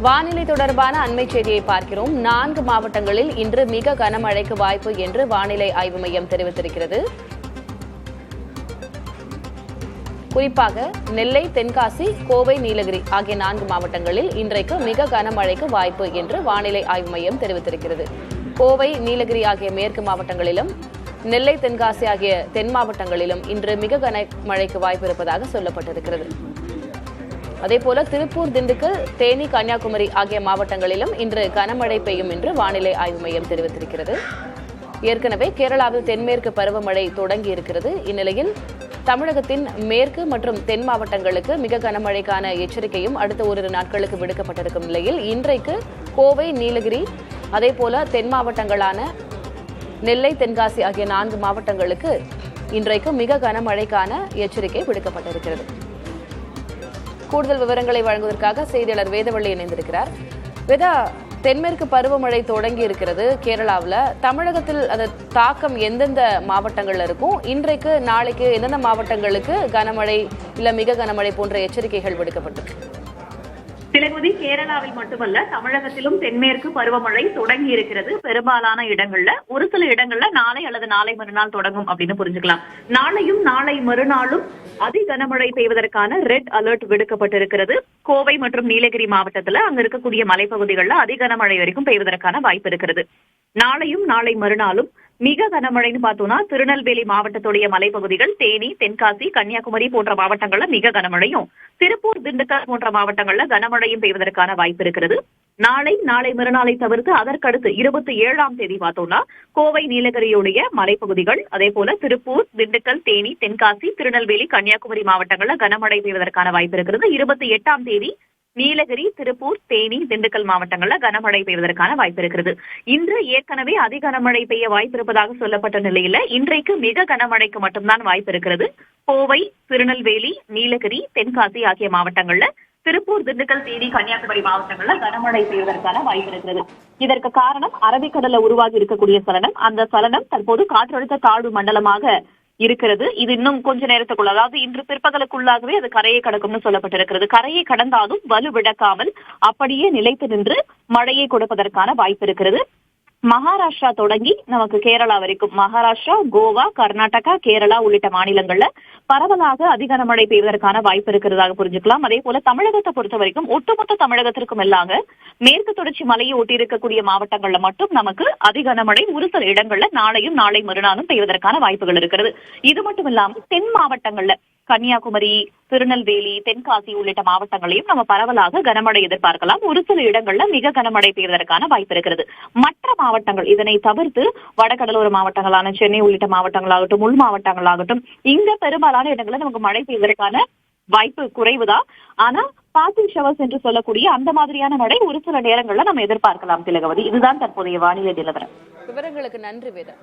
வானிலை தொடர்பான அண்மை செய்தியை பார்க்கிறோம். 4 மாவட்டங்களில் இன்று மிக கனமழைக்கு வாய்ப்பு என்று வானிலை ஆய்வு மையம் தெரிவித்திருக்கிறது. குறிப்பாக நெல்லை, தென்காசி, கோவை, நீலகிரி ஆகிய 4 மாவட்டங்களில் இன்றைக்கு மிக கனமழைக்கு வாய்ப்பு என்று வானிலை ஆய்வு மையம் தெரிவித்திருக்கிறது. கோவை, நீலகிரி ஆகிய மேற்கு மாவட்டங்களிலும், நெல்லை, தென்காசி ஆகிய தென் மாவட்டங்களிலும் இன்று மிக கனமழைக்கு வாய்ப்பு இருப்பதாக சொல்லப்பட்டிருக்கிறது. அதேபோல திருப்பூர், திண்டுக்கல், தேனி, கன்னியாகுமரி ஆகிய மாவட்டங்களிலும் இன்று கனமழை பெய்யும் என்று வானிலை ஆய்வு மையம் தெரிவித்திருக்கிறது. ஏற்கனவே கேரளாவில் தென்மேற்கு பருவமழை தொடங்கி இருக்கிறது. இந்நிலையில் தமிழகத்தின் மேற்கு மற்றும் தென் மாவட்டங்களுக்கு மிக கனமழைக்கான எச்சரிக்கையும் அடுத்த ஓரிரு நாட்களுக்கு விடுக்கப்பட்டிருக்கும் நிலையில் இன்றைக்கு கோவை, நீலகிரி அதேபோல தென் மாவட்டங்களான நெல்லை, தென்காசி ஆகிய 4 மாவட்டங்களுக்கு இன்றைக்கு மிக கனமழைக்கான எச்சரிக்கை விடுக்கப்பட்டிருக்கிறது. கூடுதல் விவரங்களை வழங்குவதற்காக செய்தியாளர் வேதவள்ளி இணைந்திருக்கிறார். வேதா, தென்மேற்கு பருவமழை தொடங்கி இருக்கிறது கேரளாவில். தமிழகத்தில் அது தாக்கம் எந்தெந்த மாவட்டங்கள்ல இருக்கும்? இன்றைக்கு நாளைக்கு எந்தெந்த மாவட்டங்களுக்கு கனமழை இல்ல மிக கனமழை போன்ற எச்சரிக்கைகள் விடுக்கப்பட்டிருக்கு? திலகவதி, கேரளாவில் மட்டுமல்ல தமிழகத்திலும் தென்மேற்கு பருவமழை தொடங்கி இருக்கிறது. பெரும்பாலான இடங்கள்ல, ஒரு சில இடங்கள்ல நாளை அல்லது நாளை மறுநாள் தொடங்கும் அப்படின்னு புரிஞ்சுக்கலாம். நாளையும் நாளை மறுநாளும் அதி கனமழை பெய்வதற்கான ரெட் அலர்ட் விடுக்கப்பட்டிருக்கிறது. கோவை மற்றும் நீலகிரி மாவட்டத்துல அங்க இருக்கக்கூடிய மலைப்பகுதிகளில் அதி கனமழை வரைக்கும் பெய்வதற்கான வாய்ப்பு இருக்கிறது. நாளையும் நாளை மறுநாளும் மிக கனமழைன்னு பார்த்தோம்னா திருநெல்வேலி மாவட்டத்துடைய மலைப்பகுதிகள், தேனி, தென்காசி, கன்னியாகுமரி போன்ற மாவட்டங்கள்ல மிக கனமழையும், திருப்பூர், திண்டுக்கல் போன்ற மாவட்டங்கள்ல கனமழையும் பெய்வதற்கான வாய்ப்பு இருக்கிறது. நாளை மறுநாளை தவிர்த்து அதற்கடுத்து 27ஆம் தேதி பார்த்தோம்னா கோவை, நீலகிரியுடைய மலைப்பகுதிகள், அதே போல திருப்பூர், திண்டுக்கல், தேனி, தென்காசி, திருநெல்வேலி, கன்னியாகுமரி மாவட்டங்கள்ல கனமழை பெய்வதற்கான வாய்ப்பு இருக்கிறது. 28ஆம் தேதி நீலகிரி, திருப்பூர், தேனி, திண்டுக்கல் மாவட்டங்கள்ல கனமழை பெய்வதற்கான வாய்ப்பு இருக்கிறது. இன்று ஏற்கனவே அதி கனமழை பெய்ய வாய்ப்பு இருப்பதாக சொல்லப்பட்ட நிலையில இன்றைக்கு மிக கனமழைக்கு மட்டும்தான் வாய்ப்பு இருக்கிறது. கோவை, திருநெல்வேலி, நீலகிரி, தென்காசி ஆகிய மாவட்டங்கள்ல, திருப்பூர், திண்டுக்கல், தேனி, கன்னியாகுமரி மாவட்டங்கள்ல கனமழை பெய்வதற்கான வாய்ப்பு இருக்கிறது. இதற்கு காரணம் அரபிக்கடல்ல உருவாகி இருக்கக்கூடிய சலனம். அந்த சலனம் தற்போது காற்றழுத்த தாழ்வு மண்டலமாக இருக்கிறது. இது இன்னும் கொஞ்ச நேரத்துக்குள்ள, அதாவது இன்று பிற்பகலுக்குள்ளாகவே அது கரையை கடக்கும்னு சொல்லப்பட்டிருக்கிறது. கரையை கடந்தாலும் வலுவிழக்காமல் அப்படியே நிலைத்து நின்று மழையை கொடுப்பதற்கான வாய்ப்பு இருக்கிறது. மகாராஷ்டிரா தொடங்கி நமக்கு கேரளா வரைக்கும், மகாராஷ்டிரா, கோவா, கர்நாடகா, கேரளா உள்ளிட்ட மாநிலங்கள்ல பரவலாக அதிக மழை பெய்வதற்கான வாய்ப்பு இருக்கிறதாக புரிஞ்சுக்கலாம். அதே போல தமிழகத்தை பொறுத்த வரைக்கும் ஒட்டுமொத்த தமிழகத்திற்கும் மேலாக மேற்கு தொடர்ச்சி மலையை ஒட்டி இருக்கக்கூடிய மாவட்டங்கள்ல மட்டும் நமக்கு அதிக கனமழை ஒரு சில இடங்கள்ல நாளையும் நாளை மறுநாளும் பெய்வதற்கான வாய்ப்புகள் இருக்கிறது. இது மட்டும் இல்லாமல் தென் மாவட்டங்கள்ல கன்னியாகுமரி, திருநெல்வேலி, தென்காசி உள்ளிட்ட மாவட்டங்களையும் நம்ம பரவலாக கனமழை எதிர்பார்க்கலாம். ஒரு சில இடங்கள்ல மிக கனமழை பெய்வதற்கான வாய்ப்பு இருக்கிறது. மற்ற மாவட்டங்கள், இதனை தவிர்த்து வடகடலோர மாவட்டங்களான சென்னை உள்ளிட்ட மாவட்டங்களாகட்டும், உள் மாவட்டங்களாகட்டும், இங்க பெரும்பாலான இடங்கள்ல நமக்கு மழை பெய்வதற்கான வாய்ப்பு குறைவுதான். ஆனா பாசிங் ஷவர்ஸ் என்று சொல்லக்கூடிய அந்த மாதிரியான மழை ஒரு சில நேரங்கள்ல நம்ம எதிர்பார்க்கலாம். திலகவதி, இதுதான் தற்போதைய வானிலை நிலவரம். விவரங்களுக்கு நன்றி வேதா.